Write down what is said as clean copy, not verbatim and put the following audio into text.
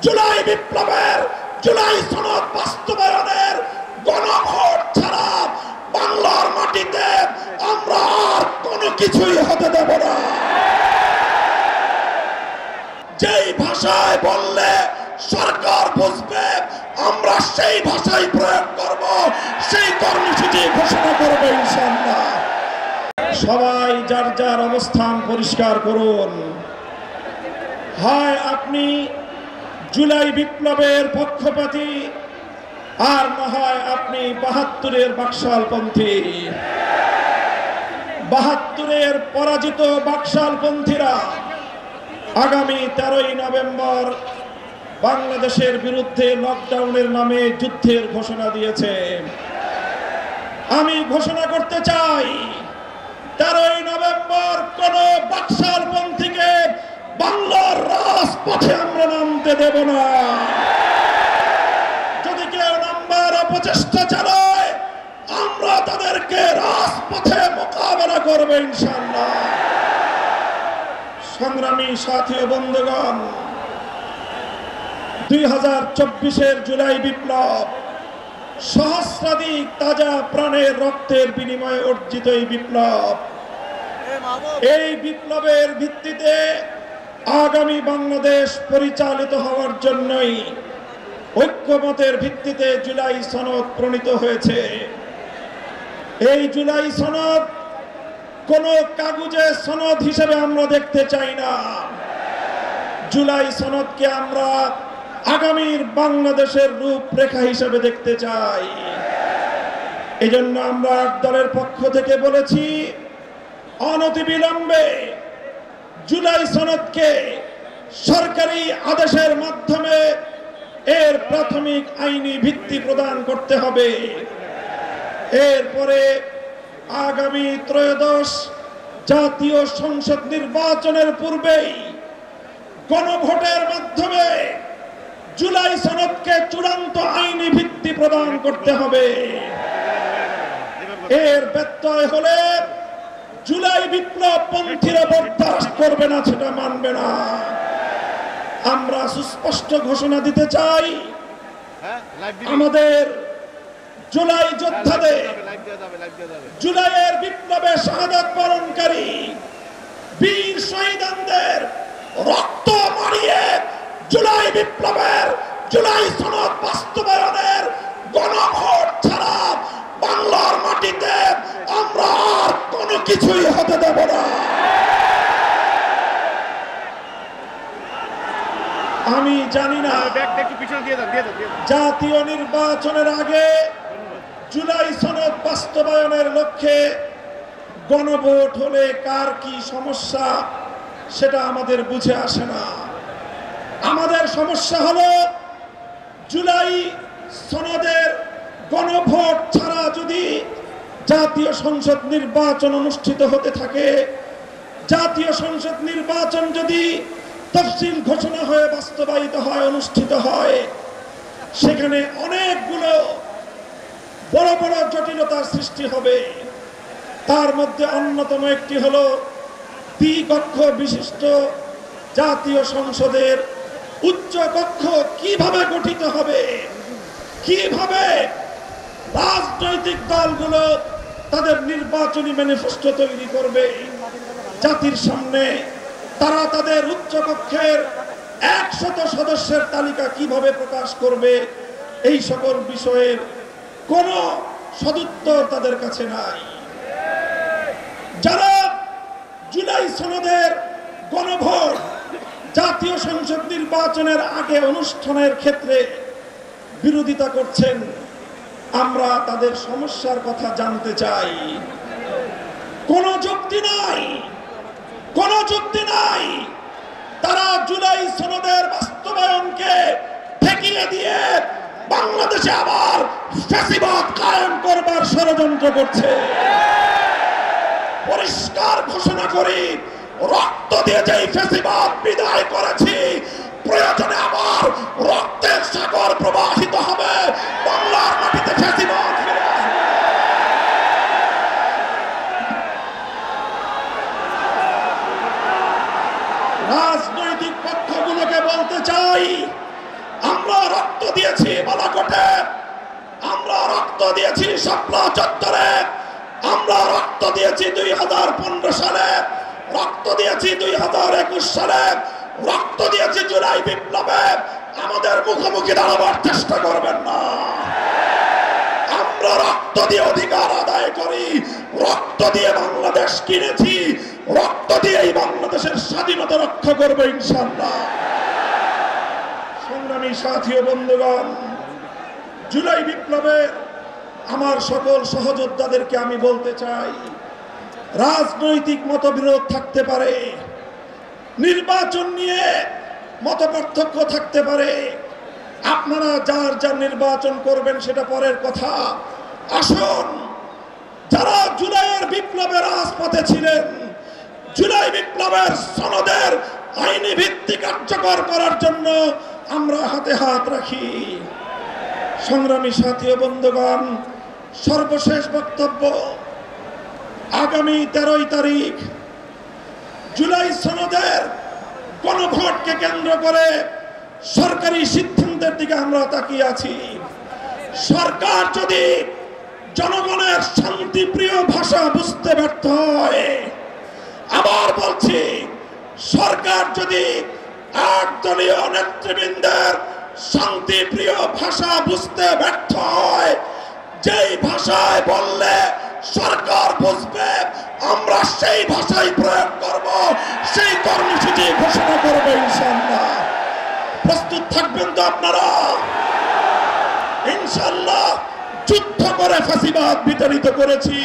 জুলাই বিপ্লবের জুলাই সনদ বাস্তবায়নের গণভোট ছাড়া বাংলার মাটিতে আমরা আর কোনো কিছুই হতে দেব না। যেই ভাষায় বললে সরকার বুঝবে আমরা সেই ভাষাই প্রয়োগ করব, সেই কর্মসূচি ঘোষণা করব ইনশাআল্লাহ। সবাই যার যার অবস্থান পরিষ্কার করুন। হয় আপনি জুলাই বিপ্লবের পক্ষপাতী, আর না হয় আপনি ৭২-এর বাকশালপন্থী। ৭২-এর পরাজিত বাকশালপন্থীরা আগামী 13ই নভেম্বর বাংলাদেশের বিরুদ্ধে লকডাউনের নামে যুদ্ধের ঘোষণা দিয়েছে। আমি ঘোষণা করতে চাই 13ই নভেম্বর কোন বাকশালপন্থীকে বাংলার রাজপথে আমরা নামতে দেব না। যদি কেউ নামবার অপচেষ্টা চালায় আমরা তাদেরকে রাজপথে মোকাবেলা করব ইনশাআল্লাহ। সংগ্রামী সাথী ও বন্ধুগণ, 2024-এর জুলাই বিপ্লব সহস্রাধিক তাজা প্রাণের রক্তের বিনিময়ে অর্জিত এই বিপ্লব। এই বিপ্লবের ভিত্তিতে আগামী বাংলাদেশ পরিচালিত হওয়ার জন্যই ঐক্যমতের ভিত্তিতে জুলাই সনদ প্রণীত হয়েছে। এই জুলাই সনদ কোন কাগজে সনদ হিসেবে আমরা দেখতে চাই না। জুলাই সনদকে আমরা আগামীর বাংলাদেশের রূপরেখা হিসেবে দেখতে চাই। এজন্য আমরা দলের পক্ষ থেকে বলেছি, অনতিবিলম্বে জুলাই সনদকে সরকারি আদেশের মাধ্যমে এর প্রাথমিক আইনি ভিত্তি প্রদান করতে হবে। এরপরে আগামী ত্রয়োদশ জাতীয় সংসদ নির্বাচনের পূর্বেই গণভোটের মাধ্যমে জুলাই সনদকে চূড়ান্ত আইনি ভিত্তি প্রদান করতে হবে। এর ব্যত্যয় হলে জুলাই বিপ্লব পন্থীরা বরদাস্ত করবে না, সেটা মানবে না। আমরা সুস্পষ্ট ঘোষণা দিতে চাই, আমাদের জুলাই যোদ্ধাদের, জুলাইয়ের বিপ্লবে শাহাদাত বরণকারী বীর শহীদদের রক্ত মারিয়ে জুলাই বিপ্লবের জুলাই সনদ বাস্তবায়নের গণভোট ছাড়া বাংলার মাটিতে আমরা আর কোনো কিছুই হতে দেব না। আমি জানি না জাতীয় নির্বাচনের আগে জুলাই সনদ বাস্তবায়নের লক্ষ্যে গণভোট হলে কার কি সমস্যা সেটা আমাদের বুঝে আসে না। আমাদের সমস্যা হলো জুলাই সনদের গণভোট ছাড়া যদি জাতীয় সংসদ নির্বাচন অনুষ্ঠিত হতে থাকে, জাতীয় সংসদ নির্বাচন যদি তফসিল ঘোষণা হয়ে বাস্তবায়িত হয়, অনুষ্ঠিত হয়, সেখানে অনেকগুলো বড় বড় জটিলতার সৃষ্টি হবে। তার মধ্যে অন্যতম একটি হলো দ্বিকক্ষ বিশিষ্ট জাতীয় সংসদের উচ্চ কক্ষ কিভাবে গঠিত হবে, কিভাবে রাজনৈতিক দলগুলো তাদের নির্বাচনী ম্যানিফেস্টো তৈরি করবে, জাতির সামনে তারা তাদের উচ্চ কক্ষের 100 সদস্যের তালিকা কিভাবে প্রকাশ করবে, এই সকল বিষয়ের কোনো সদুত্তর তাদের কাছে নাই। যারা জুলাই সনদের গণভোট জাতীয় সংসদ নির্বাচনের আগে অনুষ্ঠানের ক্ষেত্রে বিরোধিতা করছেন, আমরা তাদের সমস্যার কথা জানতে চাই। কোনো যুক্তি নাই, কোনো যুক্তি নাই। তারা জুলাই সনদের বাস্তবায়নকে ঠেকিয়ে দিয়ে বাংলাদেশে আবার ফ্যাসিবাদ কায়েম করবার ষড়যন্ত্র করছে। পরিষ্কার ঘোষণা করি, রক্ত দিয়ে যেই ফ্যাসিবাদ বিদায় করেছি, প্রয়োজনে আবার রক্তের সাগর প্রবাহিত হবে, বাংলার মাটিতে ফ্যাসিবাদ ফিরে আসবে। রাজনৈতিক পক্ষগুলোকে বলতে চাই, দিয়েছি বালাকোটে, আমরা রক্ত দিয়েছি শাপলা চত্বরে, আমরা রক্ত দিয়েছি 2015 সালে, রক্ত দিয়েছি 2021 সালে, রক্ত দিয়েছি জুলাই বিপ্লবে। আমাদের মুখোমুখি দাঁড়াবার চেষ্টা করবেন না। আমরা রক্ত দিয়ে অধিকার আদায় করি, রক্ত দিয়ে বাংলাদেশ কিনেছি, রক্ত দিয়ে এই বাংলাদেশের স্বাধীনতা রক্ষা করবো ইনশাআল্লাহ। সংগ্রামী সাথী ও বন্ধুগণ, জুলাই বিপ্লবে আমার সকল সহযোদ্ধাদেরকে আমি বলতে চাই, রাজনৈতিক মতবিরোধ থাকতে পারে, নির্বাচন নিয়ে মতপার্থক্য থাকতে পারে, আপনারা যার যার নির্বাচন করবেন সেটা পরের কথা। আসুন, যারা জুলাইয়ের বিপ্লবের রাজপথে ছিলেন, জুলাই বিপ্লবের সনদের আইনি ভিত্তি কার্যকর করার জন্য আমরা হাতে হাত রাখি। সংগ্রামী সাথী ও বন্ধুগণ, সর্বশেষ বক্তব্য, আগামী 13 তারিখ জুলাই সনদের গণভোটকে কেন্দ্র করে সরকারি সিদ্ধান্তের দিকে আমরা তাকিয়ে আছি। সরকার যদি জনগণের শান্তিপ্রিয় ভাষা বুঝতে ব্যর্থ হয়, আবার বলছি, সরকার যদি 8 দলীয় নেতৃবৃন্দের শান্তিপ্রিয় ভাষা বুঝতে ব্যর্থ হয়, যেই ভাষায় বললে সরকার বুঝবে, আমরা সেই ভাষাই প্রয়োগ করব, সেই কর্মসূচি ঘোষণা করব ইনশাআল্লাহ। প্রস্তুত থাকবেন তো আপনারা? ইনশাআল্লাহ যুদ্ধ করে ফ্যাসিবাদ বিতাড়িত করেছি।